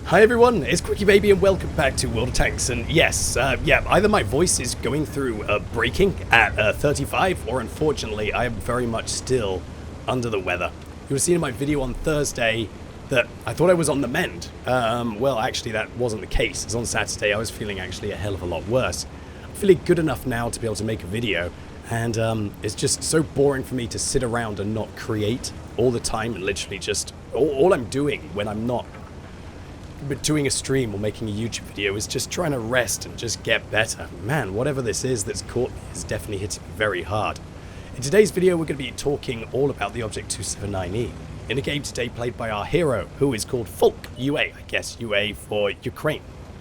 Hi everyone, it's QuickyBaby and welcome back to World of Tanks. And yes, either my voice is going through breaking at 35, or unfortunately I am very much still under the weather. You would have seen in my video on Thursday that I thought I was on the mend. Well, actually that wasn't the case. It's on Saturday I was feeling actually a hell of a lot worse. I'm feeling good enough now to be able to make a video, and it's just so boring for me to sit around and not create all the time, and literally just all I'm doing when I'm not doing a stream or making a YouTube video is just trying to rest and just get better. Man, whatever this is that's caught me is definitely hitting me very hard. In today's video we're going to be talking all about the Object 279E in a game today played by our hero, who is called Folk UA. I guess UA for Ukraine.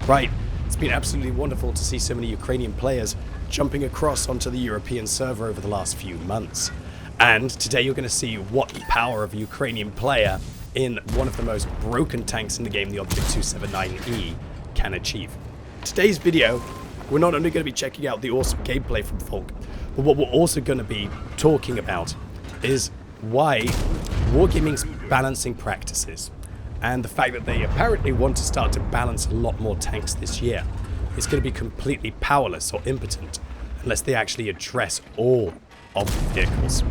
Right, it's been absolutely wonderful to see so many Ukrainian players jumping across onto the European server over the last few months. And today you're going to see what the power of a Ukrainian player in one of the most broken tanks in the game, the Object 279E, can achieve. Today's video, we're not only going to be checking out the awesome gameplay from Folk, but what we're also going to be talking about is why Wargaming's balancing practices, and the fact that they apparently want to start to balance a lot more tanks this year, is going to be completely powerless or impotent unless they actually address all of the vehicles.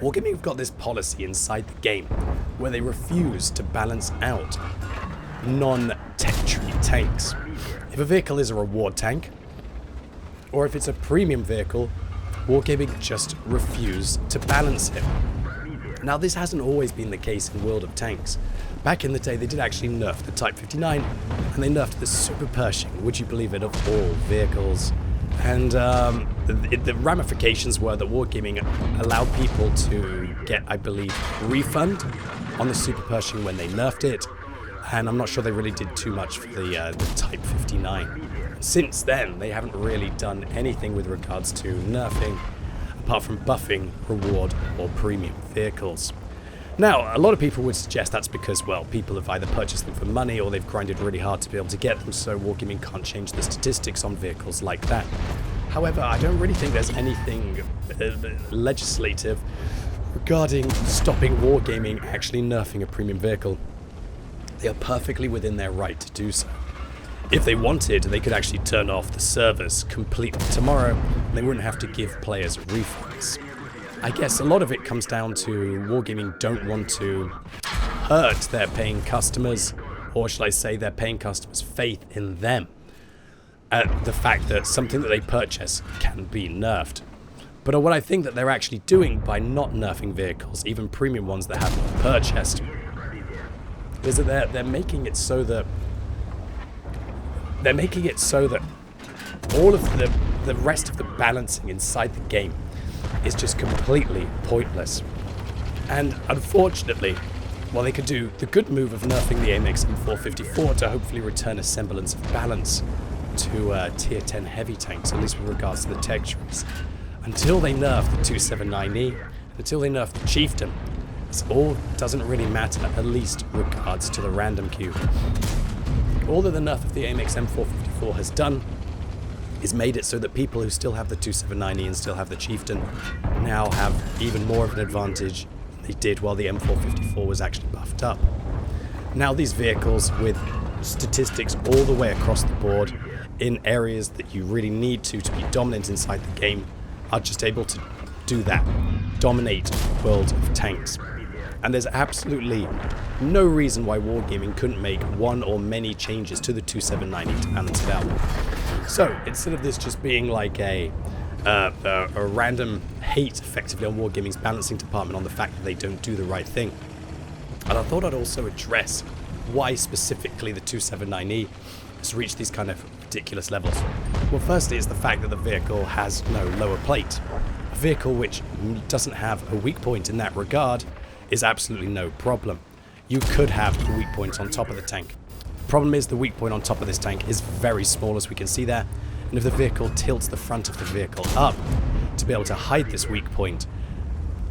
Wargaming have got this policy inside the game where they refuse to balance out non-tech tree tanks. If a vehicle is a reward tank, or if it's a premium vehicle, Wargaming just refuse to balance it. Now this hasn't always been the case in World of Tanks. Back in the day they did actually nerf the Type 59, and they nerfed the Super Pershing, would you believe it, of all vehicles. And the ramifications were that Wargaming allowed people to get, I believe, refund on the Super Pershing when they nerfed it, and I'm not sure they really did too much for the Type 59. Since then, they haven't really done anything with regards to nerfing, apart from buffing reward or premium vehicles. Now, a lot of people would suggest that's because, well, people have either purchased them for money or they've grinded really hard to be able to get them, so Wargaming can't change the statistics on vehicles like that. However, I don't really think there's anything legislative regarding stopping Wargaming actually nerfing a premium vehicle. They are perfectly within their right to do so. If they wanted, they could actually turn off the servers completely tomorrow, and they wouldn't have to give players refunds. I guess a lot of it comes down to Wargaming don't want to hurt their paying customers, or should I say their paying customers' faith in them. The fact that something that they purchase can be nerfed. But what I think that they're actually doing by not nerfing vehicles, even premium ones that have been purchased, is that they're making it so that all of the rest of the balancing inside the game is just completely pointless. And unfortunately, while they could do the good move of nerfing the AMX M454 to hopefully return a semblance of balance to tier 10 heavy tanks, at least with regards to the tech trees, until they nerf the 279E, until they nerf the Chieftain, this all doesn't really matter, at least regards to the random queue. All that the nerf of the AMX M454 has done is made it so that people who still have the 279E and still have the Chieftain now have even more of an advantage than they did while the M454 was actually buffed up. Now these vehicles, with statistics all the way across the board in areas that you really need to be dominant inside the game, are just able to do that, dominate World of Tanks. And there's absolutely no reason why Wargaming couldn't make one or many changes to the 279E to balance it out. So, instead of this just being like a random hate, effectively, on Wargaming's balancing department on the fact that they don't do the right thing, and I thought I'd also address why specifically the 279E has reached these kind of ridiculous levels. Well, firstly is the fact that the vehicle has no lower plate. A vehicle which doesn't have a weak point in that regard is absolutely no problem. You could have a weak point on top of the tank. The problem is the weak point on top of this tank is very small, as we can see there, and if the vehicle tilts the front of the vehicle up to be able to hide this weak point,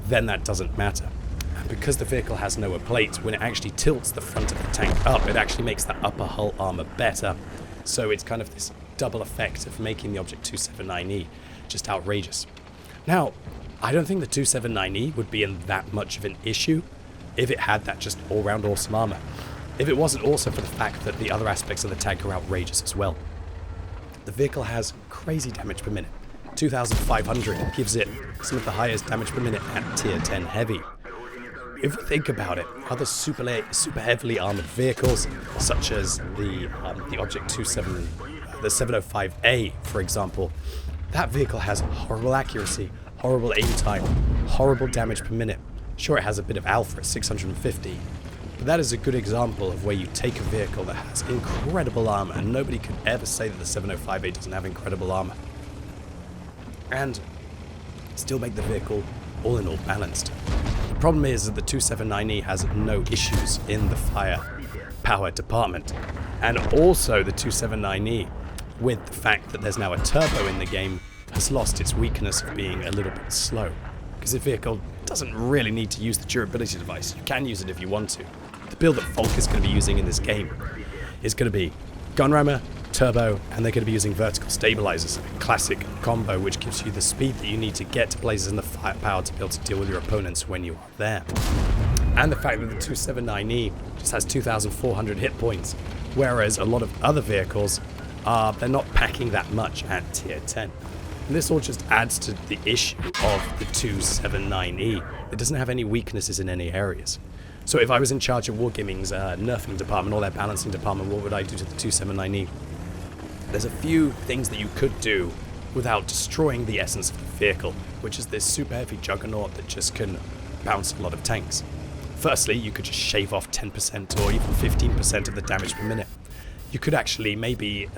then that doesn't matter. And because the vehicle has no plate, when it actually tilts the front of the tank up, it actually makes the upper hull armor better. So it's kind of this double effect of making the Object 279E just outrageous. Now, I don't think the 279E would be in that much of an issue if it had that just all-round awesome armor. if it wasn't also for the fact that the other aspects of the tank are outrageous as well. The vehicle has crazy damage per minute. 2,500 gives it some of the highest damage per minute at tier 10 heavy. If we think about it, other super heavily armored vehicles, such as the Object 27, the 705A, for example, that vehicle has horrible accuracy, horrible aim time, horrible damage per minute. Sure, it has a bit of alpha at 650, but that is a good example of where you take a vehicle that has incredible armor, and nobody could ever say that the 705A doesn't have incredible armor, and still make the vehicle all in all balanced. The problem is that the 279E has no issues in the firepower department, and also the 279E, with the fact that there's now a turbo in the game, has lost its weakness of being a little bit slow, because the vehicle doesn't really need to use the durability device. You can use it if you want to. The build that Falk is going to be using in this game is going to be gun rammer, turbo, and they're going to be using vertical stabilizers, a classic combo which gives you the speed that you need to get to places in the firepower to be able to deal with your opponents when you are there. And the fact that the 279E just has 2,400 hit points, whereas a lot of other vehicles they're not packing that much at tier 10. And this all just adds to the issue of the 279E. It doesn't have any weaknesses in any areas. So if I was in charge of Wargaming's nerfing department or their balancing department, what would I do to the 279E? There's a few things that you could do without destroying the essence of the vehicle, which is this super heavy juggernaut that just can bounce a lot of tanks. Firstly, you could just shave off 10% or even 15% of the damage per minute. You could actually maybe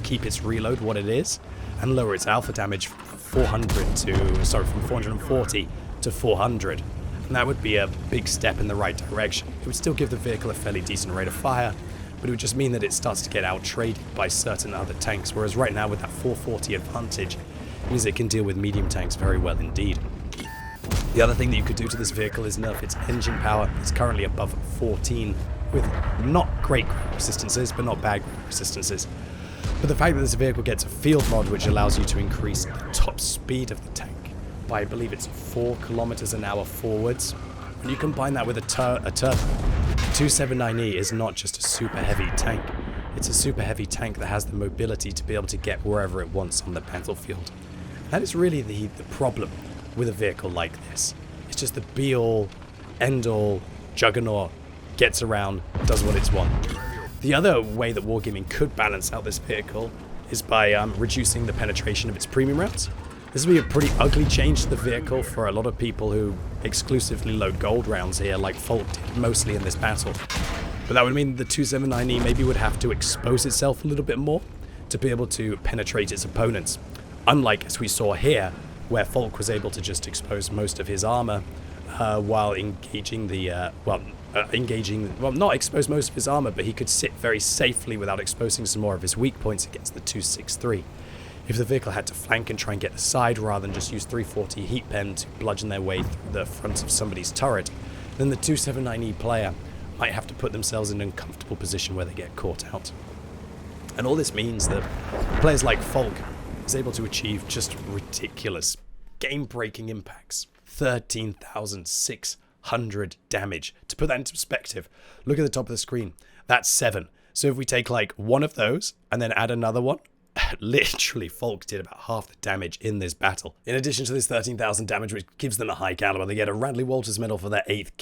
keep its reload what it is and lower its alpha damage from 440 to 400. And that would be a big step in the right direction. It would still give the vehicle a fairly decent rate of fire, but it would just mean that it starts to get out-traded by certain other tanks, whereas right now with that 440 advantage, it means it can deal with medium tanks very well indeed. The other thing that you could do to this vehicle is nerf its engine power. It's currently above 14, with not great ground resistances, but not bad ground resistances. But the fact that this vehicle gets a field mod which allows you to increase the top speed of the tank by, I believe it's 4 kilometers an hour forwards. When you combine that with a turbo, the 279E is not just a super heavy tank. It's a super heavy tank that has the mobility to be able to get wherever it wants on the battlefield. That is really the problem with a vehicle like this. It's just the be-all, end-all juggernaut, gets around, does what it's want. The other way that Wargaming could balance out this vehicle is by reducing the penetration of its premium rounds. This would be a pretty ugly change to the vehicle for a lot of people who exclusively load gold rounds here, like Falk did mostly in this battle. But that would mean the 279E maybe would have to expose itself a little bit more to be able to penetrate its opponents. Unlike, as we saw here, where Falk was able to just expose most of his armor while engaging the, not expose most of his armor, but he could sit very safely without exposing some more of his weak points against the 263. If the vehicle had to flank and try and get the side rather than just use 340 heat pen to bludgeon their way through the front of somebody's turret, then the 279E player might have to put themselves in an uncomfortable position where they get caught out. And all this means that players like Falk is able to achieve just ridiculous, game-breaking impacts. 13,600 damage. To put that into perspective, look at the top of the screen. That's 7. So if we take like one of those and then add another one, literally Falk did about half the damage in this battle. In addition to this 13,000 damage, which gives them a high caliber, they get a Radley Walters medal for their 8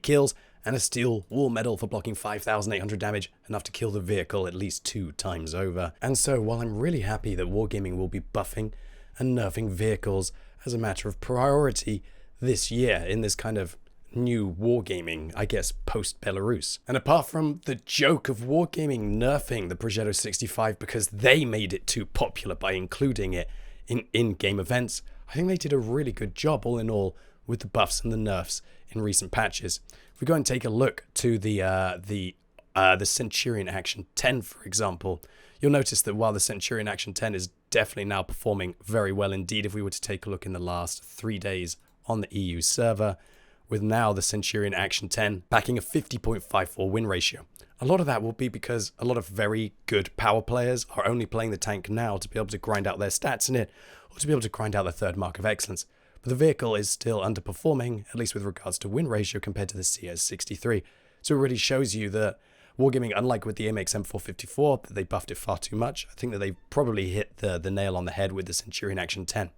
kills and a Steel Wool medal for blocking 5,800 damage, enough to kill the vehicle at least 2 times over. And so while I'm really happy that Wargaming will be buffing and nerfing vehicles as a matter of priority this year in this kind of new Wargaming, I guess, post-Belarus. And apart from the joke of Wargaming nerfing the Progetto 65 because they made it too popular by including it in in-game events, I think they did a really good job all in all with the buffs and the nerfs in recent patches. If we go and take a look to the Centurion Action 10, for example, you'll notice that while the Centurion Action 10 is definitely now performing very well indeed, if we were to take a look in the last 3 days on the EU server, with now the Centurion Action 10 backing a 50.54 win ratio. A lot of that will be because a lot of very good power players are only playing the tank now to be able to grind out their stats in it, or to be able to grind out their third mark of excellence. But the vehicle is still underperforming, at least with regards to win ratio compared to the CS63. So it really shows you that Wargaming, unlike with the AMX M454, that they buffed it far too much, I think that they've probably hit the nail on the head with the Centurion Action 10.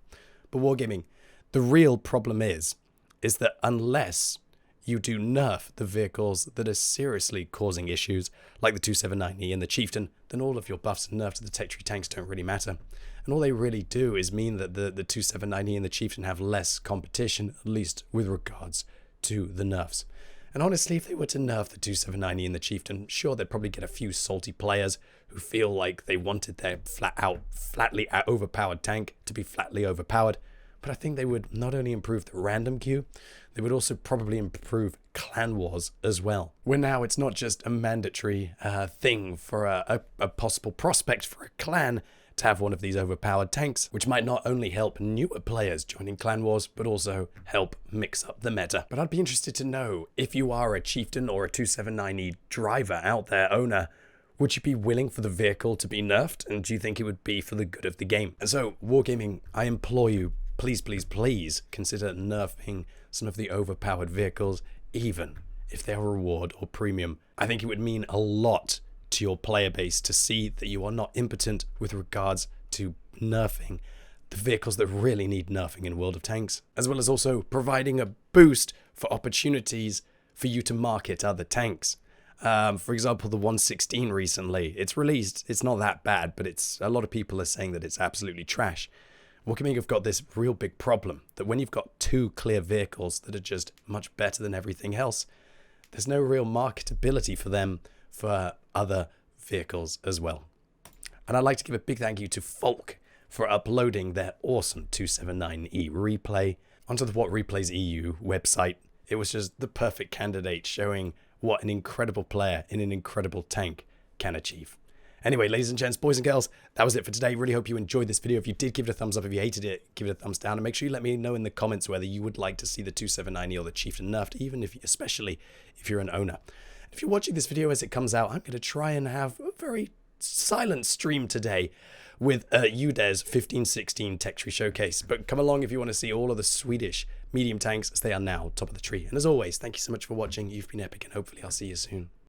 But Wargaming, the real problem is that unless you do nerf the vehicles that are seriously causing issues, like the 279E and the Chieftain, then all of your buffs and nerfs to the tech tree tanks don't really matter. And all they really do is mean that the 279E and the Chieftain have less competition, at least with regards to the nerfs. And honestly, if they were to nerf the 279E and the Chieftain, sure, they'd probably get a few salty players who feel like they wanted their flatly overpowered tank to be flatly overpowered. But I think they would not only improve the random queue, they would also probably improve clan wars as well. Where now it's not just a mandatory thing for a possible prospect for a clan to have one of these overpowered tanks, which might not only help newer players joining clan wars, but also help mix up the meta. But I'd be interested to know, if you are a Chieftain or a 279E driver out there, owner, would you be willing for the vehicle to be nerfed? And do you think it would be for the good of the game? And so, Wargaming, I implore you, please, please, please consider nerfing some of the overpowered vehicles, even if they are reward or premium. I think it would mean a lot to your player base to see that you are not impotent with regards to nerfing the vehicles that really need nerfing in World of Tanks, as well as also providing a boost for opportunities for you to market other tanks. For example, the 116 recently, it's released, it's not that bad, but a lot of people are saying that it's absolutely trash. Wargaming have got this real big problem that when you've got two clear vehicles that are just much better than everything else, there's no real marketability for them for other vehicles as well. And I'd like to give a big thank you to Folk for uploading their awesome 279E replay onto the What Replays EU website. It was just the perfect candidate showing what an incredible player in an incredible tank can achieve. Anyway, ladies and gents, boys and girls, that was it for today. Really hope you enjoyed this video. If you did, give it a thumbs up. If you hated it, give it a thumbs down. And make sure you let me know in the comments whether you would like to see the 279E or the Chieftain nerfed, especially if you're an owner. If you're watching this video as it comes out, I'm going to try and have a very silent stream today with UDES 1516 Tech Tree Showcase. But come along if you want to see all of the Swedish medium tanks as they are now top of the tree. And as always, thank you so much for watching. You've been epic, and hopefully I'll see you soon.